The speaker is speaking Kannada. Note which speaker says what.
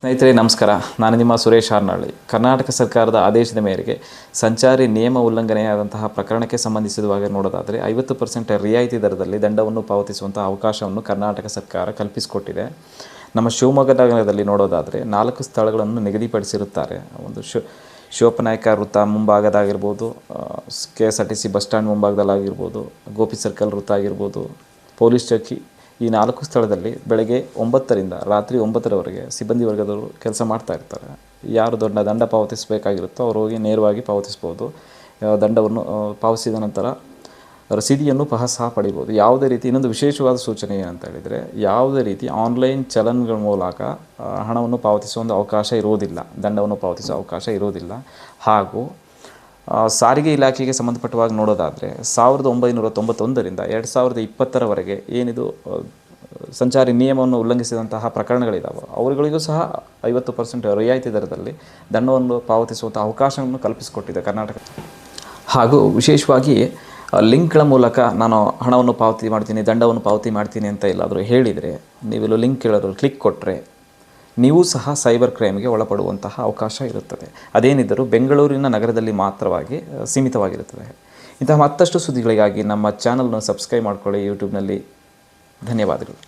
Speaker 1: ಸ್ನೇಹಿತರೆ ನಮಸ್ಕಾರ. ನಾನು ನಿಮ್ಮ ಸುರೇಶ್ ಹಾರ್ನಳ್ಳಿ. ಕರ್ನಾಟಕ ಸರ್ಕಾರದ ಆದೇಶದ ಮೇರೆಗೆ ಸಂಚಾರಿ ನಿಯಮ ಉಲ್ಲಂಘನೆಯಾದಂತಹ ಪ್ರಕರಣಕ್ಕೆ ಸಂಬಂಧಿಸಿದವಾಗ ನೋಡೋದಾದರೆ 50% ರಿಯಾಯಿತಿ ದರದಲ್ಲಿ ದಂಡವನ್ನು ಪಾವತಿಸುವಂಥ ಅವಕಾಶವನ್ನು ಕರ್ನಾಟಕ ಸರ್ಕಾರ ಕಲ್ಪಿಸಿಕೊಟ್ಟಿದೆ. ನಮ್ಮ ಶಿವಮೊಗ್ಗ ನಗರದಲ್ಲಿ ನೋಡೋದಾದರೆ 4 ಸ್ಥಳಗಳನ್ನು ನಿಗದಿಪಡಿಸಿರುತ್ತಾರೆ. ಒಂದು ಶಿವಪ್ಪನಾಯಕ ವೃತ್ತ ಮುಂಭಾಗದಾಗಿರ್ಬೋದು, KSRTC ಬಸ್ ಸ್ಟ್ಯಾಂಡ್ ಮುಂಭಾಗದಲ್ಲಾಗಿರ್ಬೋದು, ಗೋಪಿ ಸರ್ಕಲ್ ವೃತ್ತ ಆಗಿರ್ಬೋದು, ಪೊಲೀಸ್ ಚೌಕಿ. ಈ 4 ಸ್ಥಳದಲ್ಲಿ ಬೆಳಗ್ಗೆ 9ರಿಂದ ರಾತ್ರಿ 9ರವರೆಗೆ ಸಿಬ್ಬಂದಿ ವರ್ಗದವರು ಕೆಲಸ ಮಾಡ್ತಾ ಇರ್ತಾರೆ. ಯಾರು ದಂಡ ಪಾವತಿಸಬೇಕಾಗಿರುತ್ತೋ ಅವರು ಹೋಗಿ ನೇರವಾಗಿ ಪಾವತಿಸ್ಬೋದು. ದಂಡವನ್ನು ಪಾವತಿಸಿದ ನಂತರ ರಸೀದಿಯನ್ನು ಸಹ ಪಡಿಬೋದು. ಯಾವುದೇ ರೀತಿ ಇನ್ನೊಂದು ವಿಶೇಷವಾದ ಸೂಚನೆ ಏನಂತ ಹೇಳಿದರೆ, ಯಾವುದೇ ರೀತಿ ಆನ್ಲೈನ್ ಚಲನ್ಗಳ ಮೂಲಕ ಹಣವನ್ನು ಪಾವತಿಸುವ ಒಂದು ಅವಕಾಶ ಇರೋದಿಲ್ಲ, ದಂಡವನ್ನು ಪಾವತಿಸುವ ಅವಕಾಶ ಇರೋದಿಲ್ಲ. ಹಾಗೂ ಸಾರಿಗೆ ಇಲಾಖೆಗೆ ಸಂಬಂಧಪಟ್ಟವಾಗ ನೋಡೋದಾದರೆ 1991ರಿಂದ 2020ರವರೆಗೆ ಏನಿದು ಸಂಚಾರಿ ನಿಯಮವನ್ನು ಉಲ್ಲಂಘಿಸಿದಂತಹ ಪ್ರಕರಣಗಳಿದ್ದಾವೆ, ಅವರುಗಳಿಗೂ ಸಹ 50% ರಿಯಾಯಿತಿ ದರದಲ್ಲಿ ದಂಡವನ್ನು ಪಾವತಿಸುವಂಥ ಅವಕಾಶವನ್ನು ಕಲ್ಪಿಸಿಕೊಟ್ಟಿದೆ ಕರ್ನಾಟಕ. ಹಾಗೂ ವಿಶೇಷವಾಗಿ ಲಿಂಕ್ಗಳ ಮೂಲಕ ನಾನು ಹಣವನ್ನು ಪಾವತಿ ಮಾಡ್ತೀನಿ, ದಂಡವನ್ನು ಪಾವತಿ ಮಾಡ್ತೀನಿ ಅಂತ ಎಲ್ಲಾದರೂ ಹೇಳಿದರೆ, ನೀವೆಲ್ಲೋ ಲಿಂಕ್ ಕೇಳೋದು ಕ್ಲಿಕ್ ಕೊಟ್ಟರೆ ನೀವು ಸಹ ಸೈಬರ್ ಕ್ರೈಮ್ಗೆ ಒಳಪಡುವಂತಹ ಅವಕಾಶ ಇರುತ್ತದೆ. ಅದೇನಿದ್ದರೂ ಬೆಂಗಳೂರಿನ ನಗರದಲ್ಲಿ ಮಾತ್ರವಾಗಿ ಸೀಮಿತವಾಗಿರುತ್ತದೆ. ಇಂತಹ ಮತ್ತಷ್ಟು ಸುದ್ದಿಗಳಿಗಾಗಿ ನಮ್ಮ ಚಾನಲ್ನ ಸಬ್ಸ್ಕ್ರೈಬ್ ಮಾಡ್ಕೊಳ್ಳಿ ಯೂಟ್ಯೂಬ್ನಲ್ಲಿ. ಧನ್ಯವಾದಗಳು.